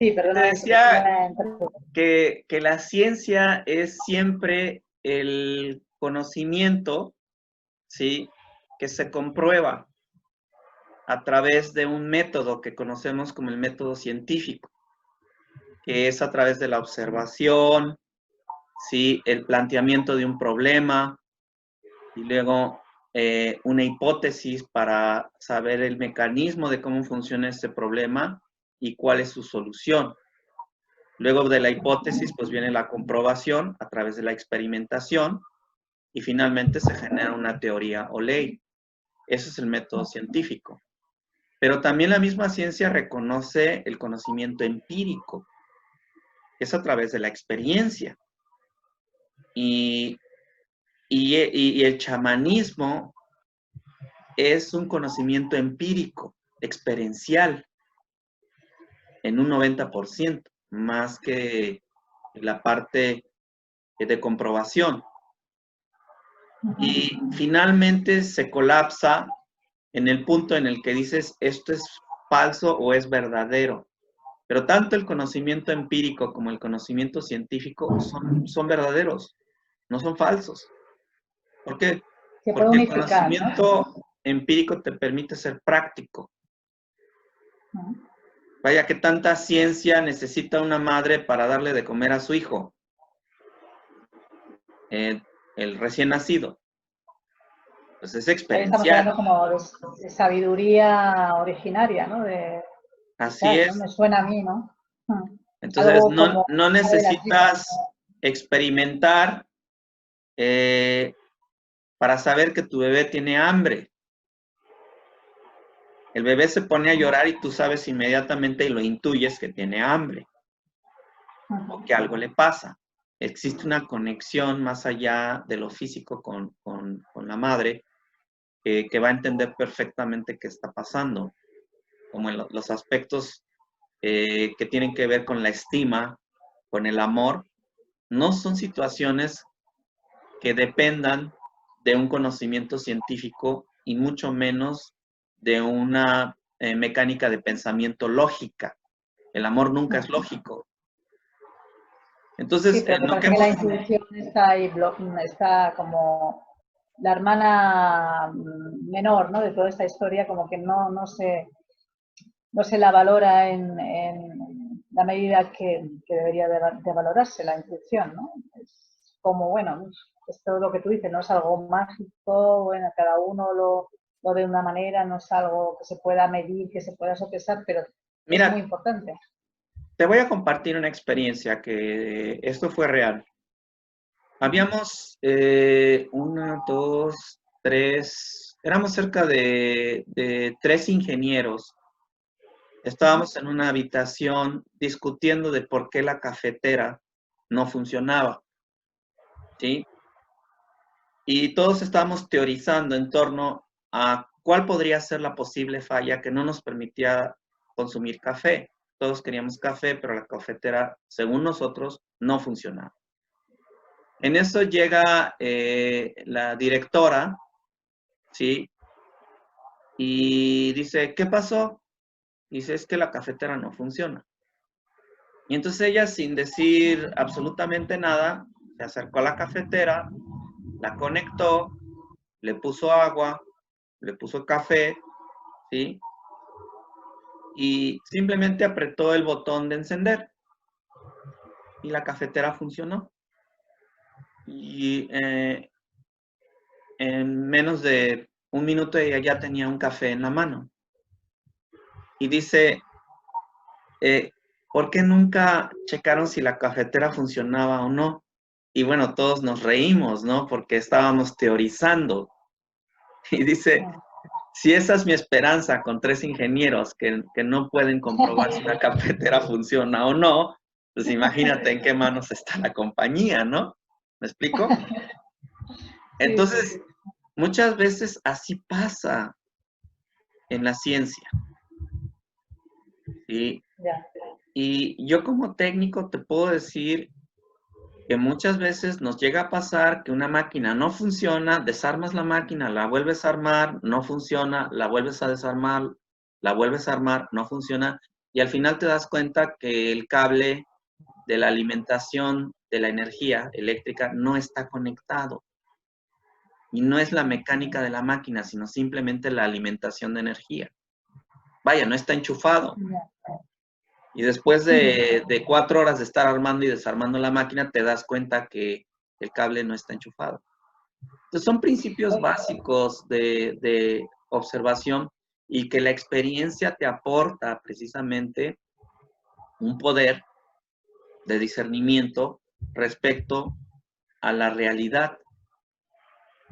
Sí, Te perdona, decía interrumpo. que la ciencia es siempre el conocimiento, ¿sí?, que se comprueba a través de un método que conocemos como el método científico, que es a través de la observación, ¿sí?, el planteamiento de un problema y luego una hipótesis para saber el mecanismo de cómo funciona este problema y cuál es su solución. Luego de la hipótesis, pues viene la comprobación a través de la experimentación y finalmente se genera una teoría o ley. Ese es el método científico. Pero también la misma ciencia reconoce el conocimiento empírico, que es a través de la experiencia. Y el chamanismo es un conocimiento empírico, experiencial, en un 90%, más que la parte de comprobación. Y finalmente se colapsa en el punto en el que dices, esto es falso o es verdadero. Pero tanto el conocimiento empírico como el conocimiento científico son verdaderos, no son falsos. ¿Por qué? Se puede Porque el unificar, ¿no? conocimiento empírico te permite ser práctico. Vaya, que tanta ciencia necesita una madre para darle de comer a su hijo, el recién nacido. Pues es Ahí estamos experiencial. hablando como de sabiduría originaria, ¿no? Así Quizás, ¿no? es. Me suena a mí, ¿no? Entonces, Algo como no de la tripa. necesitas experimentar para saber que tu bebé tiene hambre. El bebé se pone a llorar y tú sabes inmediatamente y lo intuyes que tiene hambre o que algo le pasa. Existe una conexión más allá de lo físico con la madre que va a entender perfectamente qué está pasando, como en los aspectos que tienen que ver con la estima, con el amor. No son situaciones que dependan de un conocimiento científico y mucho menos de una mecánica de pensamiento lógica. El amor nunca es lógico. Entonces, Sí, pero me lo que parece que la hemos... intuición está ahí, está como la hermana menor, ¿no? De toda esta historia, como que no se la valora en la medida que debería de valorarse la intuición, ¿no? Es como, bueno, esto es lo que tú dices, no es algo mágico, bueno, cada uno lo de una manera, no es algo que se pueda medir, que se pueda sopesar, pero es muy Mira, importante. te voy a compartir una experiencia que esto fue real. Habíamos una, dos, tres, éramos cerca de 3 ingenieros. Estábamos en una habitación discutiendo de por qué la cafetera no funcionaba, ¿sí? Y todos estábamos teorizando en torno a cuál podría ser la posible falla que no nos permitía consumir café. Todos queríamos café, pero la cafetera, según nosotros, no funcionaba. En eso llega la directora, ¿sí? Y dice, ¿qué pasó? Dice, es que la cafetera no funciona. Y entonces ella, sin decir absolutamente nada, se acercó a la cafetera, la conectó, le puso agua, le puso café, ¿sí? Y simplemente apretó el botón de encender. Y la cafetera funcionó. Y en menos de un minuto ella ya tenía un café en la mano. Y dice, ¿por qué nunca checaron si la cafetera funcionaba o no? Y bueno, todos nos reímos, ¿no? Porque estábamos teorizando. Y dice, si esa es mi esperanza con 3 ingenieros que no pueden comprobar si una cafetera funciona o no, pues imagínate en qué manos está la compañía, ¿no? ¿Me explico? Sí, sí, sí. Entonces, muchas veces así pasa en la ciencia, ¿sí? Ya. Y yo como técnico te puedo decir que muchas veces nos llega a pasar que una máquina no funciona, desarmas la máquina, la vuelves a armar, no funciona, la vuelves a desarmar, la vuelves a armar, no funciona, y al final te das cuenta que el cable de la alimentación de la energía eléctrica no está conectado. Y no es la mecánica de la máquina, sino simplemente la alimentación de energía. Vaya, no está enchufado. Y después de 4 horas de estar armando y desarmando la máquina, te das cuenta que el cable no está enchufado. Entonces son principios básicos de observación y que la experiencia te aporta precisamente un poder de discernimiento respecto a la realidad.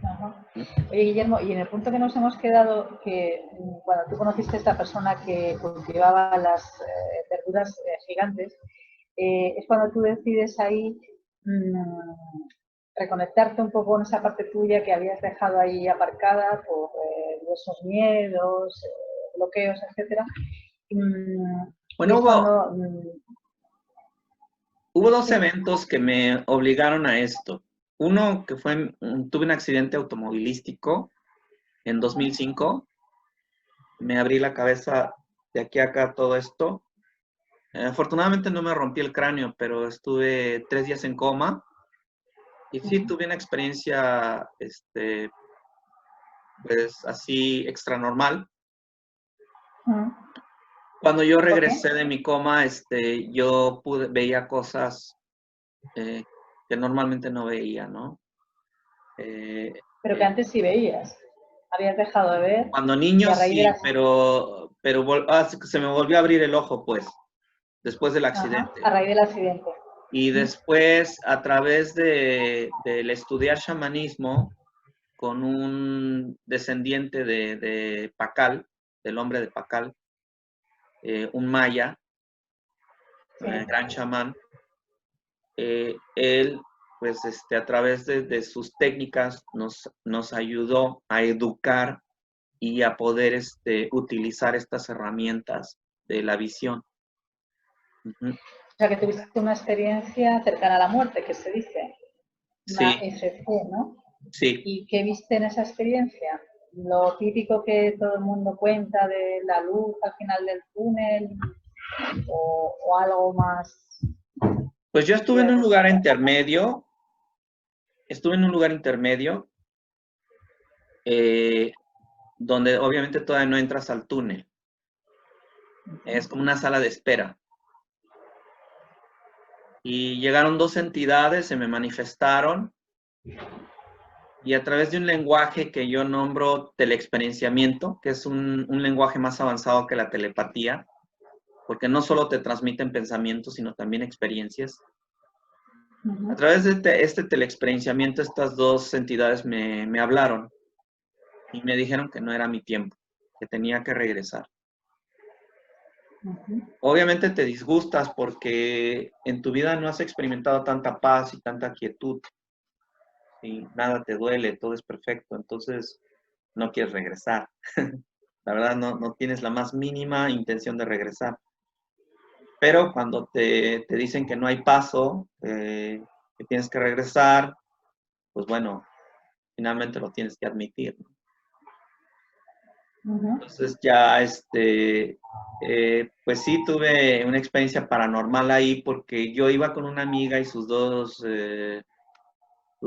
Ajá. Oye, Guillermo, y en el punto que nos hemos quedado, que cuando tú conociste a esta persona que cultivaba las verduras gigantes, es cuando tú decides ahí reconectarte un poco con esa parte tuya que habías dejado ahí aparcada por esos miedos, bloqueos, etcétera. Y Bueno, es cuando... hubo 2 eventos que me obligaron a esto. Uno que fue, tuve un accidente automovilístico en 2005. Me abrí la cabeza de aquí a acá todo esto. Afortunadamente no me rompí el cráneo, pero estuve 3 días en coma. Y sí, tuve una experiencia, pues así, extra normal. Cuando yo regresé de mi coma, yo veía cosas que normalmente no veía, ¿no? Pero que antes sí veías. Habías dejado de ver. Cuando niño Y a raíz de sí, las... pero se me volvió a abrir el ojo, pues, después del accidente. Ajá, a raíz del accidente. Y después, a través del estudiar chamanismo con un descendiente de Pacal, del hombre de Pacal, un maya, gran chamán, él, pues, a través de sus técnicas nos ayudó a educar y a poder utilizar estas herramientas de la visión. O sea, que tuviste una experiencia cercana a la muerte, que se dice. Una Sí, FC, ¿no? sí. ¿Y qué viste en esa experiencia? Lo típico que todo el mundo cuenta de la luz al final del túnel o algo más. Pues yo estuve en un lugar intermedio. Donde obviamente todavía no entras al túnel. Es como una sala de espera. Y llegaron 2 entidades, se me manifestaron, y a través de un lenguaje que yo nombro teleexperienciamiento, que es un lenguaje más avanzado que la telepatía, porque no solo te transmiten pensamientos, sino también experiencias. A través de este teleexperienciamiento, estas 2 entidades me hablaron y me dijeron que no era mi tiempo, que tenía que regresar. Obviamente te disgustas porque en tu vida no has experimentado tanta paz y tanta quietud. Y nada te duele, todo es perfecto. Entonces no quieres regresar. La verdad no tienes la más mínima intención de regresar. Pero cuando te dicen que no hay paso, que tienes que regresar, pues bueno, finalmente lo tienes que admitir, ¿no? Entonces ya, pues sí tuve una experiencia paranormal ahí porque yo iba con una amiga y sus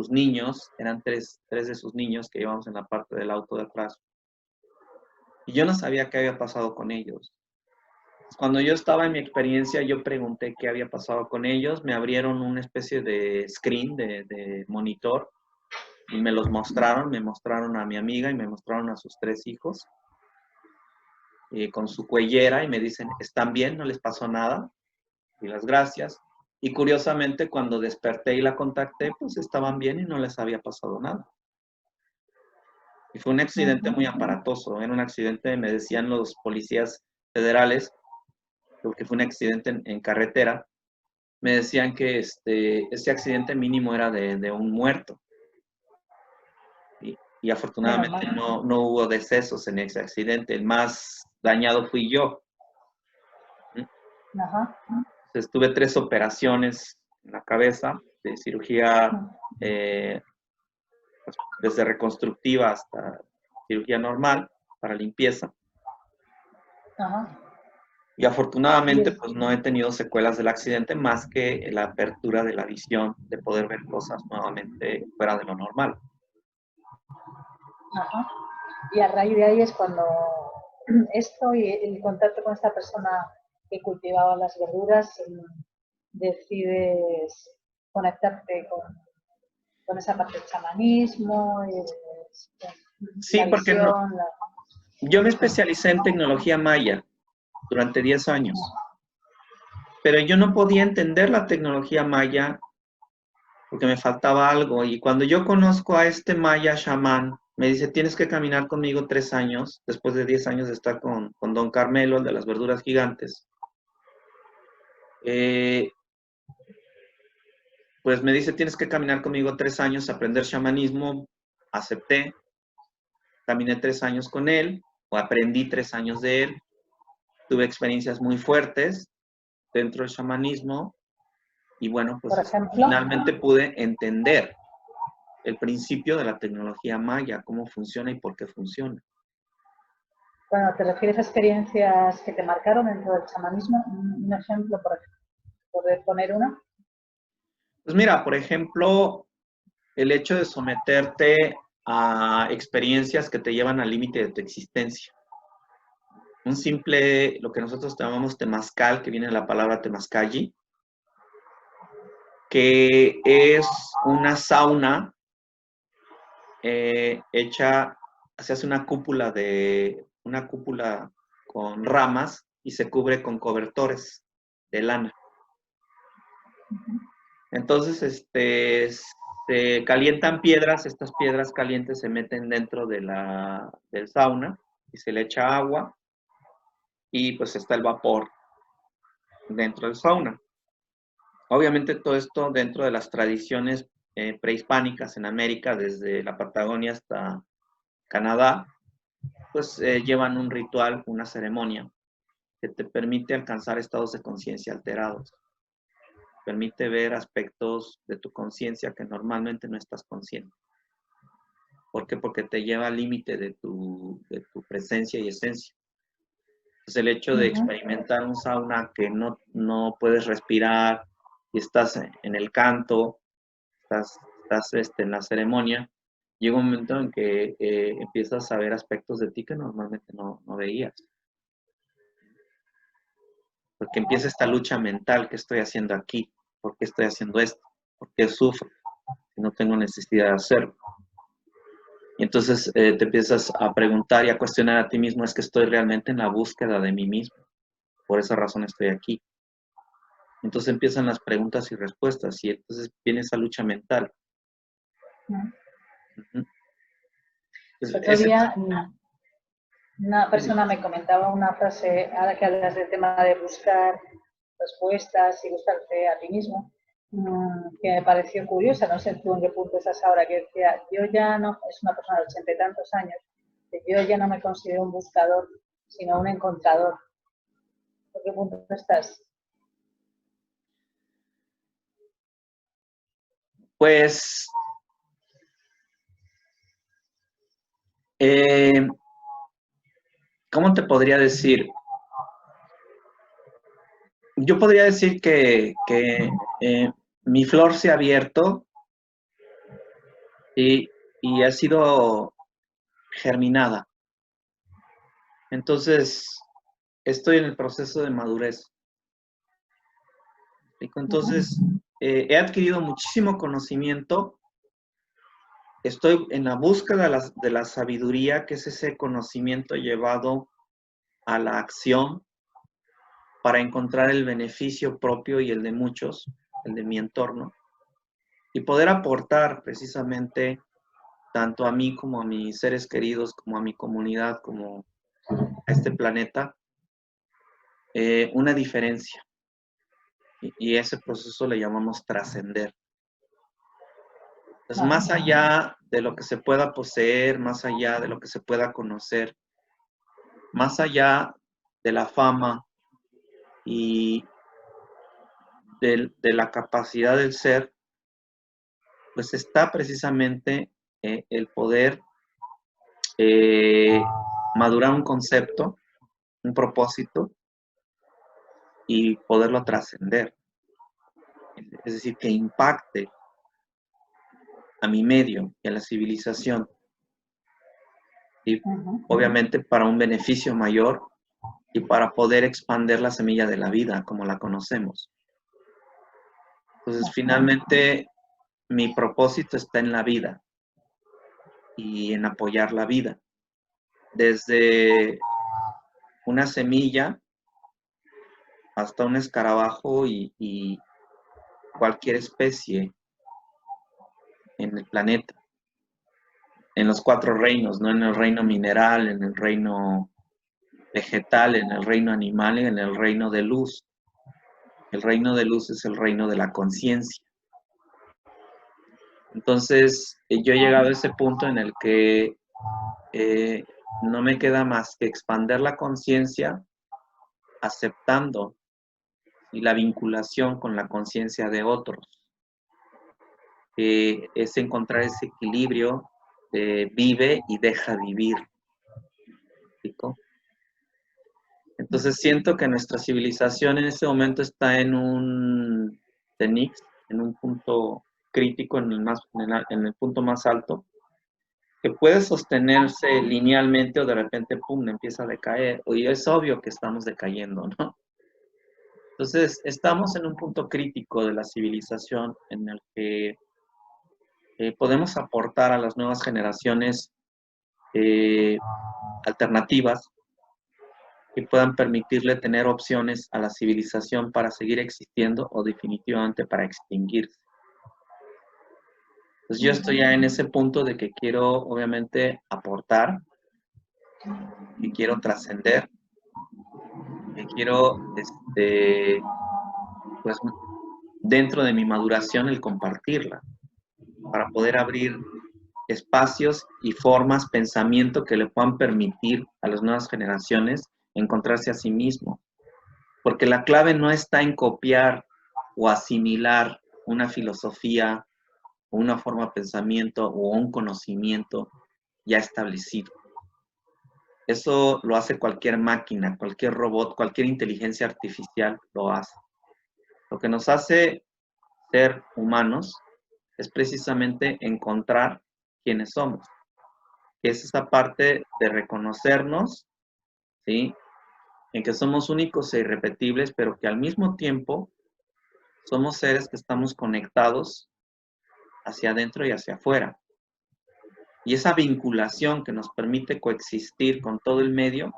niños, eran tres de sus niños que íbamos en la parte del auto de atrás. Y yo no sabía qué había pasado con ellos. Cuando yo estaba en mi experiencia, yo pregunté qué había pasado con ellos, me abrieron una especie de screen, de monitor, y me mostraron a mi amiga y me mostraron a sus 3 hijos. Con su cuellera y me dicen, ¿están bien? ¿No les pasó nada? Y las gracias. Y curiosamente, cuando desperté y la contacté, pues estaban bien y no les había pasado nada. Y fue un accidente muy aparatoso. Era un accidente, me decían los policías federales, porque fue un accidente en carretera. Me decían que ese accidente mínimo era de un muerto. Y afortunadamente no hubo decesos en ese accidente. El más dañado fui yo. Entonces, tuve 3 operaciones en la cabeza, de cirugía pues, desde reconstructiva hasta cirugía normal para limpieza. Y afortunadamente, pues no he tenido secuelas del accidente más que la apertura de la visión, de poder ver cosas nuevamente fuera de lo normal. Ajá. Y a raíz de ahí es cuando esto y el contacto con esta persona que cultivaba las verduras, decides conectarte con esa parte del chamanismo, Sí, la porque no, visión. yo me especialicé en tecnología maya durante 10 años, pero yo no podía entender la tecnología maya porque me faltaba algo. Y cuando yo conozco a este maya chamán, me dice, tienes que caminar conmigo 3 años, después de 10 años de estar con don Carmelo, el de las verduras gigantes. Pues me dice, tienes que caminar conmigo 3 años, aprender chamanismo. Acepté, caminé 3 años con él, o aprendí 3 años de él. Tuve experiencias muy fuertes dentro del chamanismo y bueno, Por pues ejemplo, finalmente pude entender el principio de la tecnología maya, cómo funciona y por qué funciona. cuando te refieres a experiencias que te marcaron dentro del chamanismo, un ejemplo, por poder poner uno. Pues mira, por ejemplo, el hecho de someterte a experiencias que te llevan al límite de tu existencia. Un simple, lo que nosotros llamamos temazcal, que viene de la palabra temazcalli, que es una sauna hecha, se hace una cúpula con ramas y se cubre con cobertores de lana. Entonces, se calientan piedras, estas piedras calientes se meten dentro del sauna y se le echa agua y pues está el vapor dentro del sauna. Obviamente todo esto dentro de las tradiciones prehispánicas en América, desde la Patagonia hasta Canadá, pues llevan un ritual, una ceremonia que te permite alcanzar estados de conciencia alterados. Permite ver aspectos de tu conciencia que normalmente no estás consciente. ¿Por qué? Porque te lleva al límite de tu presencia y esencia. Entonces el hecho de experimentar un sauna que no puedes respirar y estás en el canto, estás en la ceremonia, llega un momento en que empiezas a ver aspectos de ti que normalmente no veías. Porque empieza esta lucha mental, ¿qué estoy haciendo aquí? ¿Por qué estoy haciendo esto? ¿Por qué sufro? Si no tengo necesidad de hacerlo. Y entonces te empiezas a preguntar y a cuestionar a ti mismo, ¿es que estoy realmente en la búsqueda de mí mismo? Por esa razón estoy aquí. Entonces empiezan las preguntas y respuestas y entonces viene esa lucha mental. Otro día una persona me comentaba una frase, ahora que hablas del tema de buscar respuestas y buscarte a ti mismo, que me pareció curiosa, no sé tú en qué punto estás ahora, que decía, yo ya no, es una persona de 80 y tantos años, que yo ya no me considero un buscador, sino un encontrador. ¿En qué punto estás? Pues, ¿cómo te podría decir? Yo podría decir que mi flor se ha abierto y ha sido germinada. Entonces, estoy en el proceso de madurez. Entonces, he adquirido muchísimo conocimiento. Estoy en la búsqueda de la sabiduría, que es ese conocimiento llevado a la acción para encontrar el beneficio propio y el de muchos, el de mi entorno, y poder aportar precisamente tanto a mí como a mis seres queridos, como a mi comunidad, como a este planeta, una diferencia. Y ese proceso le llamamos trascender. Entonces, más allá de lo que se pueda poseer, más allá de lo que se pueda conocer, más allá de la fama y de la capacidad del ser, pues está precisamente el poder madurar un concepto, un propósito, y poderlo trascender. Es decir, que impacte a mi medio y a la civilización. Y obviamente para un beneficio mayor y para poder expandir la semilla de la vida como la conocemos. Entonces, finalmente, mi propósito está en la vida y en apoyar la vida. Desde una semilla hasta un escarabajo y cualquier especie en el planeta. En los 4 reinos, ¿no? En el reino mineral, en el reino vegetal, en el reino animal y en el reino de luz. El reino de luz es el reino de la conciencia. Entonces, yo he llegado a ese punto en el que no me queda más que expandir la conciencia aceptando y la vinculación con la conciencia de otros. Es encontrar ese equilibrio de vive y deja vivir. ¿Explico? Entonces siento que nuestra civilización en este momento está en un cenit, en un punto crítico, en el punto más alto, que puede sostenerse linealmente o de repente, pum, empieza a decaer. Y es obvio que estamos decayendo, ¿no? Entonces, estamos en un punto crítico de la civilización en el que podemos aportar a las nuevas generaciones alternativas que puedan permitirle tener opciones a la civilización para seguir existiendo o definitivamente para extinguirse. Entonces yo estoy ya en ese punto de que quiero obviamente aportar, que quiero trascender, que quiero, pues dentro de mi maduración el compartirla, para poder abrir espacios y formas, pensamiento que le puedan permitir a las nuevas generaciones encontrarse a sí mismos. Porque la clave no está en copiar o asimilar una filosofía o una forma de pensamiento o un conocimiento ya establecido. Eso lo hace cualquier máquina, cualquier robot, cualquier inteligencia artificial lo hace. Lo que nos hace ser humanos es precisamente encontrar quiénes somos. Que es esa parte de reconocernos, ¿sí? En que somos únicos e irrepetibles, pero que al mismo tiempo somos seres que estamos conectados hacia adentro y hacia afuera. Y esa vinculación que nos permite coexistir con todo el medio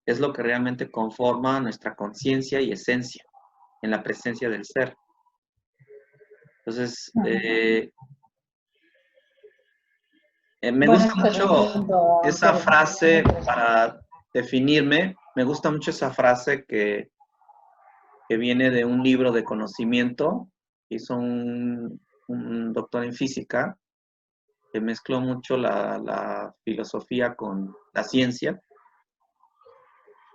es lo que realmente conforma nuestra conciencia y esencia en la presencia del ser. Entonces, me gusta mucho esa frase para definirme. Me gusta mucho esa frase que viene de un libro de conocimiento que hizo un doctor en física que mezcló mucho la filosofía con la ciencia,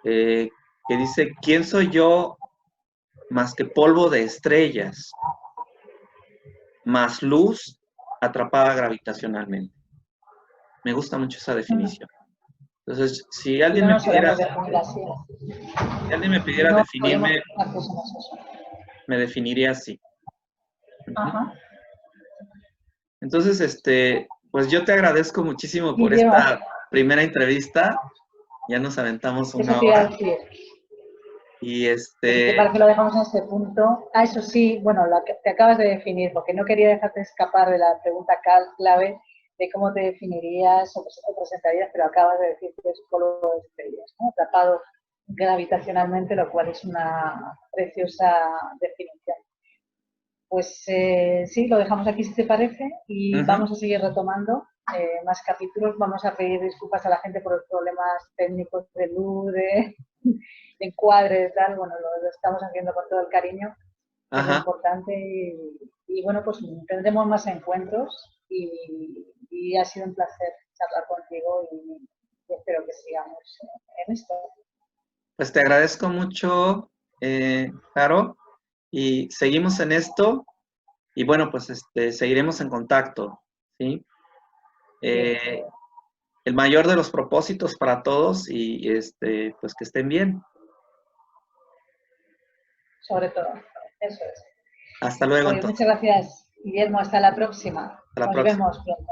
que dice, ¿quién soy yo más que polvo de estrellas, más luz atrapada gravitacionalmente? Me gusta mucho esa definición. Entonces, si alguien me pidiera definirme, me definiría así. Ajá. Entonces, pues yo te agradezco muchísimo por esta primera entrevista. Ya nos aventamos una hora. Y para que lo dejamos en este punto. Ah, eso sí, bueno, lo que te acabas de definir, porque no quería dejarte escapar de la pregunta clave de cómo te definirías o te presentarías, pero acabas de decir que es polvo de estrellas, ¿no? Atrapado gravitacionalmente, lo cual es una preciosa definición. Pues sí, lo dejamos aquí si te parece y vamos a seguir retomando más capítulos. Vamos a pedir disculpas a la gente por los problemas técnicos de luz, de encuadre, tal. Bueno, lo estamos haciendo con todo el cariño, que es importante. Y bueno, pues tendremos más encuentros y ha sido un placer charlar contigo y espero que sigamos en esto. Pues te agradezco mucho, Caro, y seguimos en esto. Y bueno, pues seguiremos en contacto, ¿sí? El mayor de los propósitos para todos y pues que estén bien. sobre todo. Eso es. Hasta luego, Pues entonces. muchas gracias, Guillermo. Hasta la próxima. Hasta la Nos próxima. vemos pronto.